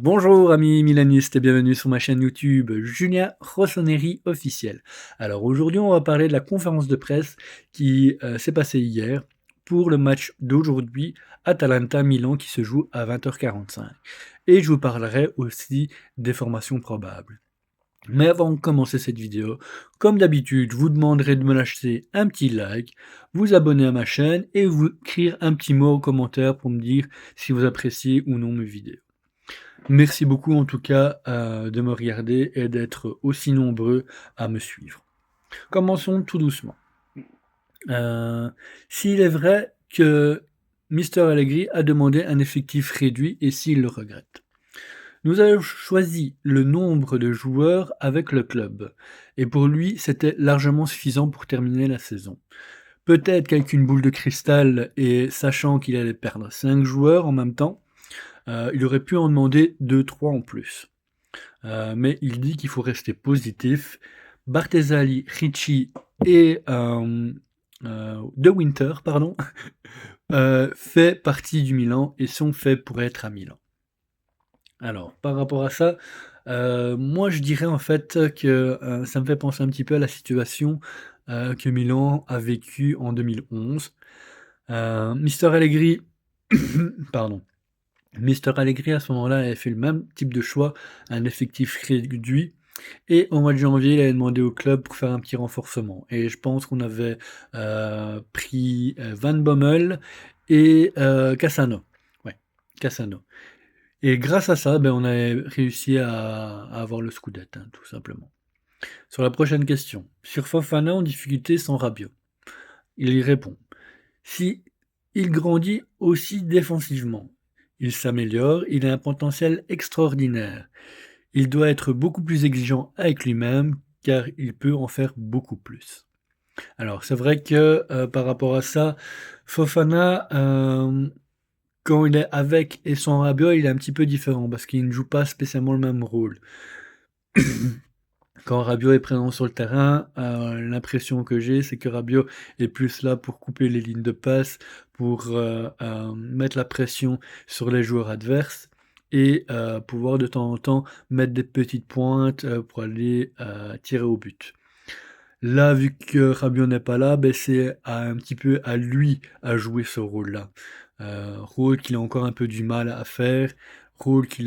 Bonjour amis milanistes et bienvenue sur ma chaîne YouTube Julien Rossoneri officiel. Alors aujourd'hui on va parler de la conférence de presse qui s'est passée hier pour le match d'aujourd'hui Atalanta-Milan qui se joue à 20h45. Et je vous parlerai aussi des formations probables. Mais avant de commencer cette vidéo, comme d'habitude, je vous demanderai de me lâcher un petit like, vous abonner à ma chaîne et vous écrire un petit mot en commentaire pour me dire si vous appréciez ou non mes vidéos. Merci beaucoup en tout cas de me regarder et d'être aussi nombreux à me suivre. Commençons tout doucement. S'il est vrai que Mister Allegri a demandé un effectif réduit et s'il le regrette. Nous avons choisi le nombre de joueurs avec le club et pour lui c'était largement suffisant pour terminer la saison. Peut-être qu'avec une boule de cristal et sachant qu'il allait perdre 5 joueurs en même temps, il aurait pu en demander 2-3 en plus. Mais il dit qu'il faut rester positif. Bartesali, Ricci et De Winter, pardon, fait partie du Milan et sont faits pour être à Milan. Alors, par rapport à ça, moi je dirais en fait que ça me fait penser un petit peu à la situation que Milan a vécue en 2011. Mister Allegri, pardon. Mister Allegri à ce moment-là avait fait le même type de choix, un effectif réduit et au mois de janvier, il avait demandé au club pour faire un petit renforcement et je pense qu'on avait, pris, Van Bommel et Cassano. Ouais, Cassano et grâce à ça, ben, on avait réussi à avoir le scudetto, hein, tout simplement. Sur la prochaine question, sur Fofana en difficulté sans Rabiot, il y répond: «Si il grandit aussi défensivement, il s'améliore, il a un potentiel extraordinaire. Il doit être beaucoup plus exigeant avec lui-même, car il peut en faire beaucoup plus». Alors c'est vrai que, par rapport à ça, Fofana, quand il est avec et sans Rabiot, il est un petit peu différent parce qu'il ne joue pas spécialement le même rôle. Quand Rabiot est présent sur le terrain, l'impression que j'ai, c'est que Rabiot est plus là pour couper les lignes de passe, pour, mettre la pression sur les joueurs adverses et pouvoir de temps en temps mettre des petites pointes, pour aller, tirer au but. Là, vu que Rabiot n'est pas là, beh, c'est un petit peu à lui à jouer ce rôle-là. Rôle qu'il a encore un peu du mal à faire, rôle qu'il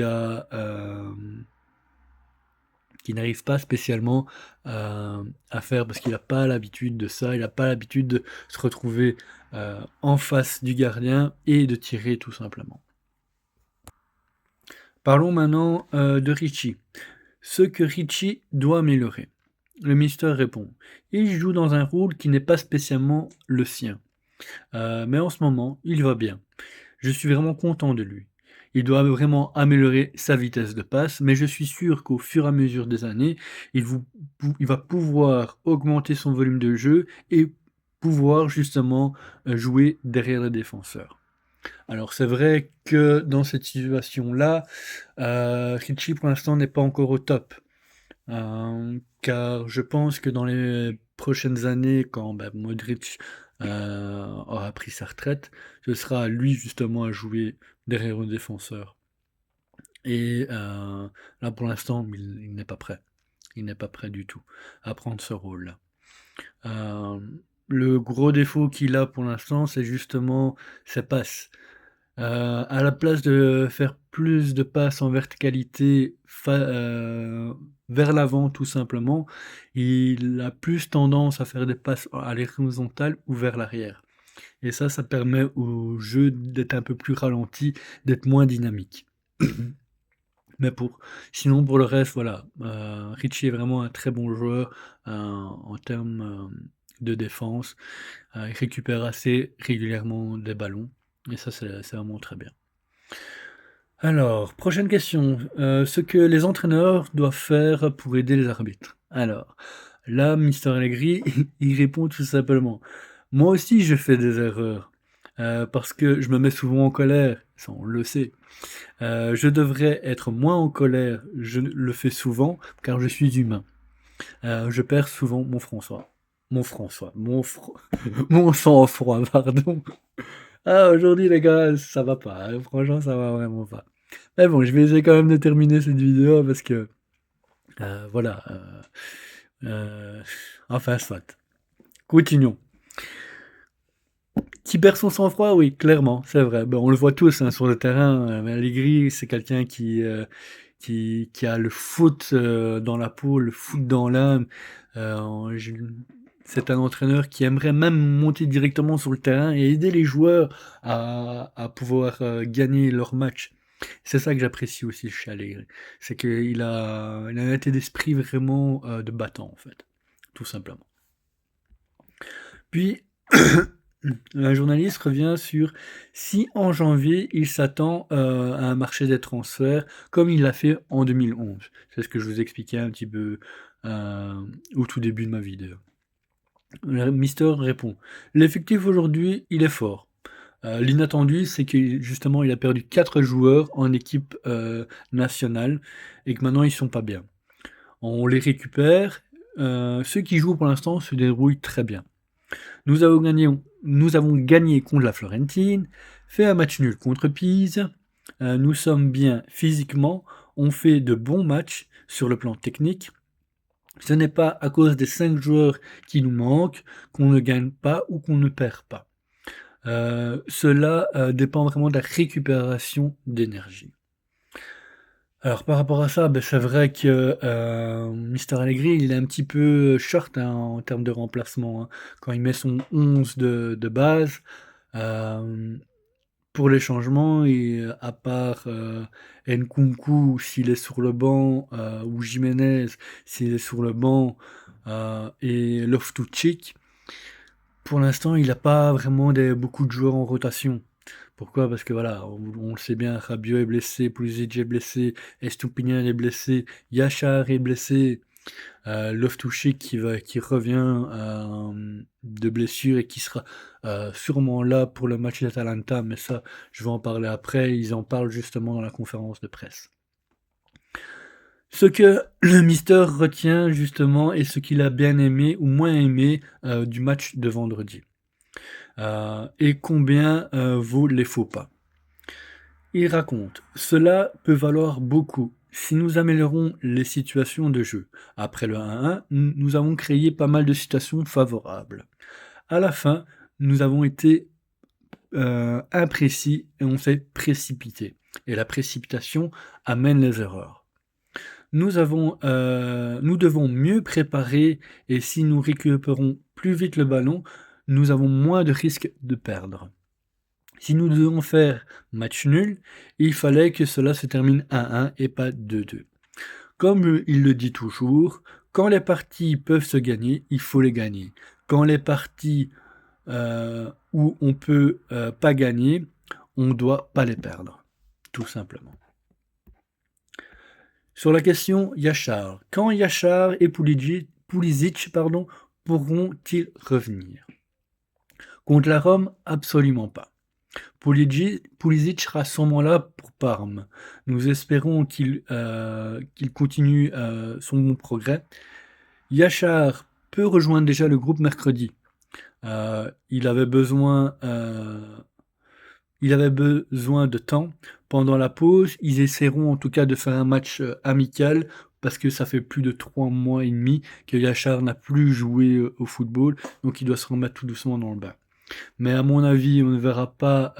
n'arrive pas spécialement, à faire parce qu'il n'a pas l'habitude de ça, il n'a pas l'habitude de se retrouver, en face du gardien et de tirer tout simplement. Parlons maintenant, de Ricci. Ce que Ricci doit améliorer. Le Mister répond: «Il joue dans un rôle qui n'est pas spécialement le sien, mais en ce moment, il va bien. Je suis vraiment content de lui. Il doit vraiment améliorer sa vitesse de passe, mais je suis sûr qu'au fur et à mesure des années, il va pouvoir augmenter son volume de jeu et pouvoir justement, jouer derrière le défenseur». Alors c'est vrai que dans cette situation-là, Ricci pour l'instant n'est pas encore au top. Car je pense que dans les prochaines années, quand, bah, Modric, aura pris sa retraite, ce sera à lui justement à jouer derrière le défenseur et là pour l'instant, il n'est pas prêt. Il n'est pas prêt du tout à prendre ce rôle-là. Le gros défaut qu'il a pour l'instant, c'est justement ses passes. À la place de faire plus de passes en verticalité vers l'avant tout simplement, il a plus tendance à faire des passes à l'horizontale ou vers l'arrière et ça permet au jeu d'être un peu plus ralenti, d'être moins dynamique. Mais sinon pour le reste, voilà, Ricci est vraiment un très bon joueur, en termes, de défense. Il récupère assez régulièrement des ballons et ça c'est vraiment très bien. Alors, prochaine question, ce que les entraîneurs doivent faire pour aider les arbitres. Alors, là, Mister Allegri, il répond tout simplement: «Moi aussi je fais des erreurs, parce que je me mets souvent en colère, ça on le sait. Je devrais être moins en colère, je le fais souvent car je suis humain. Je perds souvent mon sang-froid, pardon. Ah aujourd'hui les gars, ça va pas, hein, franchement ça va vraiment pas. Mais bon, je vais essayer quand même de terminer cette vidéo parce que, voilà, heu, enfin soit. Continuons. Qui perd son sang-froid? Oui, clairement, c'est vrai. Ben, on le voit tous, hein, sur le terrain, Allegri, c'est quelqu'un qui a le foot, dans la peau, le foot dans l'âme. En je C'est un entraîneur qui aimerait même monter directement sur le terrain et aider les joueurs à pouvoir, gagner leurs matchs. C'est ça que j'apprécie aussi chez Allegri. C'est qu'il a un état d'esprit vraiment, de battant, en fait, tout simplement. Puis un journaliste revient sur si en janvier, il s'attend, à un marché des transferts comme il l'a fait en 2011. C'est ce que je vous expliquais un petit peu, au tout début de ma vidéo. Le Mister répond: «L'effectif aujourd'hui, il est fort. L'inattendu, c'est que justement, il a perdu 4 joueurs en équipe, nationale et que maintenant ils sont pas bien. On les récupère, ceux qui jouent pour l'instant se débrouillent très bien. Nous avons gagné contre la Florentine, fait un match nul contre Pise, nous sommes bien physiquement, on fait de bons matchs sur le plan technique. Ce n'est pas à cause des 5 joueurs qui nous manquent qu'on ne gagne pas ou qu'on ne perd pas. Cela, dépend vraiment de la récupération d'énergie». Alors par rapport à ça, c'est vrai que, Mister Allegri, il est un petit peu short, hein, en termes de remplacement, hein. Quand il met son 11 de base, hem, pour les changements et à part, Nkunku s'il est sur le banc, ou Jiménez s'il est sur le banc, et Loftus-Cheek, pour l'instant, il a pas vraiment beaucoup de joueurs en rotation. Pourquoi? Parce que voilà, on le sait bien, Rabiot est blessé, Pulisic est blessé, Estupiñán est blessé, Yachar est blessé, Loftus-Cheek qui revient, de blessure et qui sera, sûrement là pour le match d'Atalanta, mais ça, je vais en parler après. Ils en parlent justement dans la conférence de presse. Ce que le Mister retient justement et ce qu'il a bien aimé ou moins aimé, du match de vendredi, et combien, vaut les faux pas. Il raconte: «Cela peut valoir beaucoup si nous améliorons les situations de jeu. Après le 1-1, nous avons créé pas mal de situations favorables. À la fin, nous avons été, imprécis et on s'est précipité et la précipitation amène les erreurs. Nous devons mieux préparer et si nous récupérons plus vite le ballon, nous avons moins de risques de perdre. Si nous devons faire match nul, il fallait que cela se termine 1-1 et pas 2-2. Comme il le dit toujours, quand les parties peuvent se gagner, il faut les gagner. Quand les parties, où on peut, pas gagner, on doit pas les perdre, tout simplement». Sur la question Yachar, quand Yachar et Pulisic pourront-ils revenir? Contre la Rome, absolument pas. Pulisic sera sûrement là pour Parme. Nous espérons qu'il continue, son bon progrès. Yachar peut rejoindre déjà le groupe mercredi. Il avait besoin de temps. Pendant la pause, ils essaieront en tout cas de faire un match, amical parce que ça fait plus de 3 mois et demi que Yachar n'a plus joué, au football, donc il doit se remettre tout doucement dans le bain. Mais à mon avis, on ne verra pas,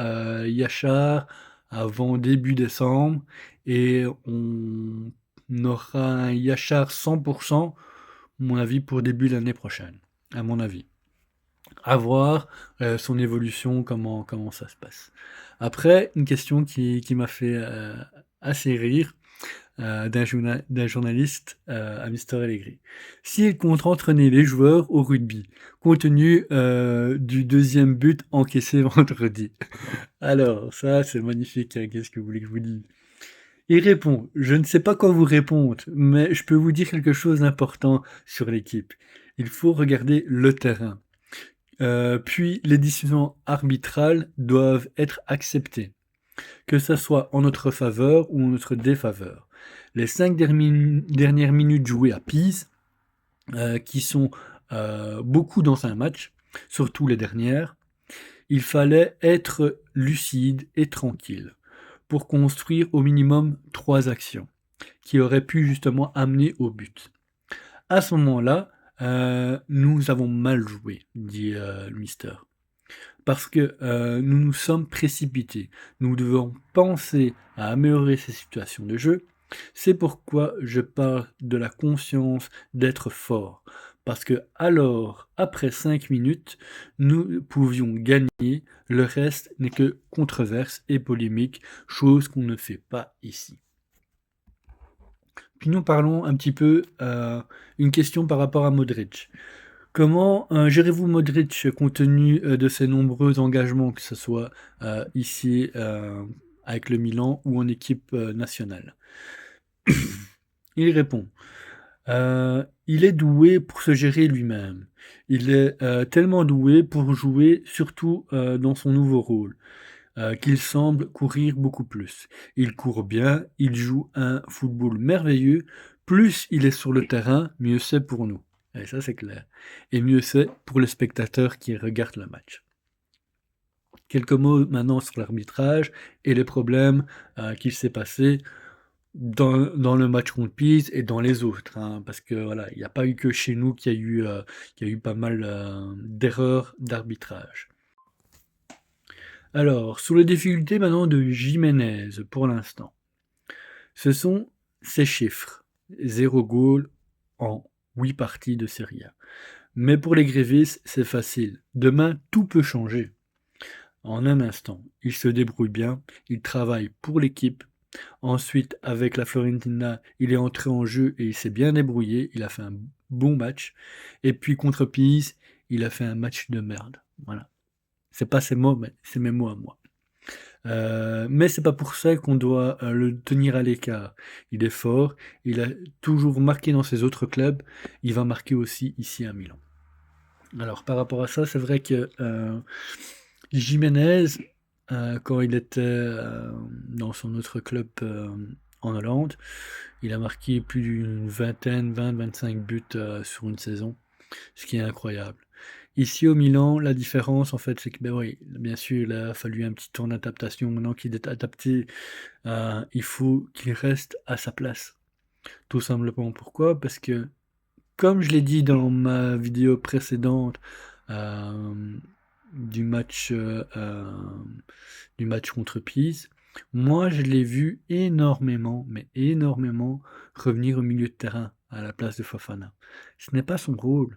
Yachar avant début décembre et on aura un Yachar 100 à mon avis, pour début l'année prochaine, à mon avis. À voir, son évolution, comment ça se passe. Après, une question qui m'a fait, assez rire, d'un journaliste, à Mister Allegri. S'il compte entraîner les joueurs au rugby, compte tenu, du deuxième but encaissé vendredi. Alors ça, c'est magnifique, hein, qu'est-ce que vous voulez que je vous dise? Il répond: «Je ne sais pas quoi vous répondre, mais je peux vous dire quelque chose d'important sur l'équipe. Il faut regarder le terrain. Puis les décisions arbitrales doivent être acceptées, que ça soit en notre faveur ou en notre défaveur. Les 5 dernières minutes jouées à Pise, qui sont, beaucoup dans un match, surtout les dernières, il fallait être lucide et tranquille. pour construire au minimum 3 actions qui auraient pu justement amener au but. À ce moment-là, nous avons mal joué, dit le mister. Parce que nous nous sommes précipités. Nous devons penser à améliorer ces situations de jeu. C'est pourquoi je parle de la conscience d'être fort. Parce que alors, après 5 minutes, nous pouvions gagner. Le reste n'est que controverse et polémique, chose qu'on ne fait pas ici. Puis nous parlons un petit peu une question par rapport à Modric. Comment gérez-vous Modric compte tenu de ses nombreux engagements, que ce soit ici avec le Milan ou en équipe nationale? Il répond, il est doué pour se gérer lui-même. Il est tellement doué pour jouer, surtout dans son nouveau rôle, qu'il semble courir beaucoup plus. Il court bien, il joue un football merveilleux. Plus il est sur le terrain, mieux c'est pour nous. Et ça, c'est clair. Et mieux c'est pour les spectateurs qui regardent le match. Quelques mots maintenant sur l'arbitrage et les problèmes qu'il s'est passé dans le match contre Pise et dans les autres, hein, parce que voilà, il n'y a pas eu que chez nous qu'il y a eu pas mal d'erreurs d'arbitrage. Alors, sur les difficultés maintenant de Jiménez pour l'instant, ce sont ces chiffres. 0 goal en 8 parties de Serie A. Mais pour les grévistes, c'est facile. Demain, tout peut changer. En un instant, il se débrouille bien, il travaille pour l'équipe. Ensuite, avec la Fiorentina, il est entré en jeu et il s'est bien débrouillé. Il a fait un bon match. Et puis contre Pise, il a fait un match de merde. Voilà. C'est pas ses mots, mais c'est mes mots à moi. Mais c'est pas pour ça qu'on doit le tenir à l'écart. Il est fort, il a toujours marqué dans ses autres clubs, il va marquer aussi ici à Milan. Alors par rapport à ça, c'est vrai que Jiménez, quand il était dans son autre club en Hollande, il a marqué plus d'une vingtaine, 20-25 buts sur une saison, ce qui est incroyable. Ici au Milan, la différence en fait, c'est que ben oui, bien sûr, il a fallu un petit temps d'adaptation. Maintenant qu'il est adapté, il faut qu'il reste à sa place. Tout simplement pourquoi? Parce que, comme je l'ai dit dans ma vidéo précédente euh, du match euh, euh, du match contre Pise, moi je l'ai vu énormément, mais énormément revenir au milieu de terrain à la place de Fofana. Ce n'est pas son rôle.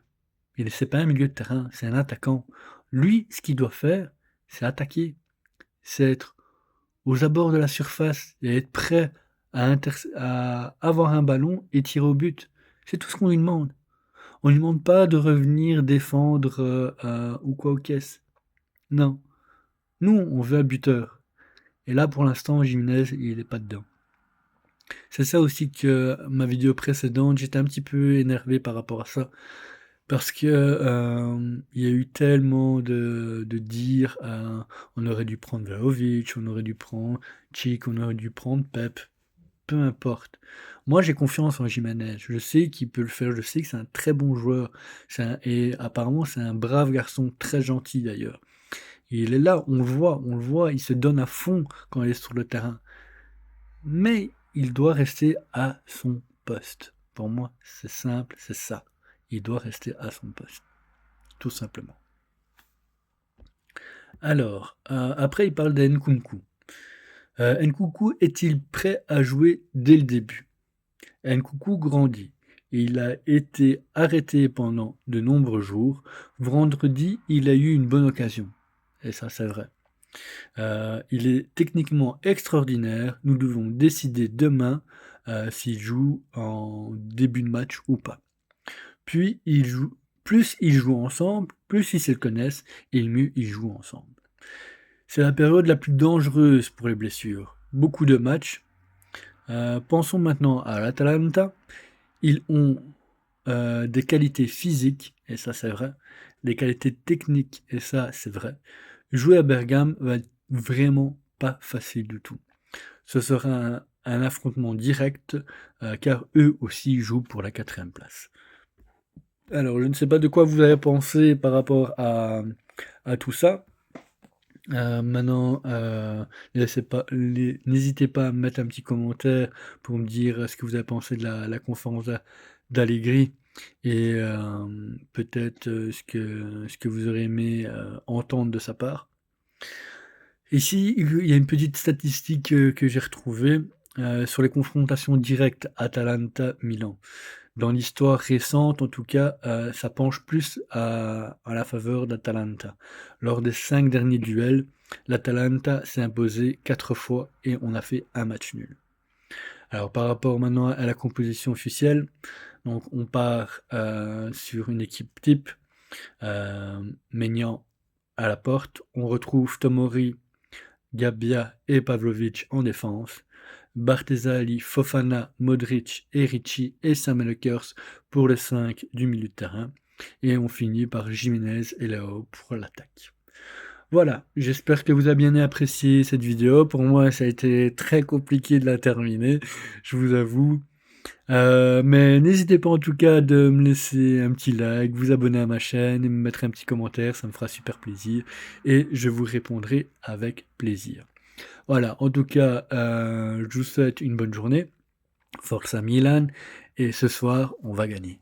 C'est pas un milieu de terrain, c'est un attaquant. Lui, ce qu'il doit faire, c'est attaquer. C'est être aux abords de la surface et être prêt à avoir un ballon et tirer au but. C'est tout ce qu'on lui demande. On lui demande pas de revenir défendre ou quoi aux caisses. Non. Nous, on veut un buteur. Et là, pour l'instant, Jiménez, il n'est pas dedans. C'est ça aussi que ma vidéo précédente, j'étais un petit peu énervé par rapport à ça. Parce que il y a eu tellement de dires, on aurait dû prendre Vlahovic, on aurait dû prendre Tchik, on aurait dû prendre Pep, peu importe. Moi, j'ai confiance en Gimenez. Je sais qu'il peut le faire, je sais que c'est un très bon joueur. Et apparemment, c'est un brave garçon, très gentil d'ailleurs. Il est là, on le voit, il se donne à fond quand il est sur le terrain. Mais il doit rester à son poste. Pour moi, c'est simple, c'est ça. Il doit rester à son poste. Tout simplement. Alors, après, il parle d'Nkunku. Nkunku est-il prêt à jouer dès le début? Nkunku grandit. Il a été arrêté pendant de nombreux jours. Vendredi, il a eu une bonne occasion. Et ça, c'est vrai. Il est techniquement extraordinaire. Nous devons décider demain s'il joue en début de match ou pas. Puis, plus ils jouent ensemble, plus ils se connaissent et mieux ils jouent ensemble. C'est la période la plus dangereuse pour les blessures. Beaucoup de matchs. Pensons maintenant à l'Atalanta. Ils ont des qualités physiques, et ça c'est vrai, des qualités techniques, et ça c'est vrai. Jouer à Bergame va être vraiment pas facile du tout. Ce sera un affrontement direct, car eux aussi jouent pour la 4e place. Alors, je ne sais pas de quoi vous avez pensé par rapport à tout ça. Maintenant, n'hésitez pas à me mettre un petit commentaire pour me dire, ce que vous avez pensé de la conférence d'Allegri et peut-être, ce que vous aurez aimé, entendre de sa part. Ici, il y a une petite statistique, que j'ai retrouvée, sur les confrontations directes Atalanta-Milan. Dans l'histoire récente, en tout cas, ça penche plus à la faveur d'Atalanta. Lors des 5 derniers duels, l'Atalanta s'est imposé 4 fois et on a fait un match nul. Alors par rapport maintenant à la composition officielle, donc on part, sur une équipe type, Maignan à la porte, on retrouve Tomori, Gabbia et Pavlovic en défense, Bartezali, Fofana, Modric et Ricci et Samuel Lekers pour les 5 du milieu de terrain. Et on finit par Jiménez et Léo pour l'attaque. Voilà, j'espère que vous avez bien apprécié cette vidéo. Pour moi, ça a été très compliqué de la terminer, je vous avoue. Mais n'hésitez pas en tout cas de me laisser un petit like, vous abonner à ma chaîne et me mettre un petit commentaire, ça me fera super plaisir. Et je vous répondrai avec plaisir. Voilà, en tout cas, je vous souhaite une bonne journée. Forza Milan et ce soir, on va gagner.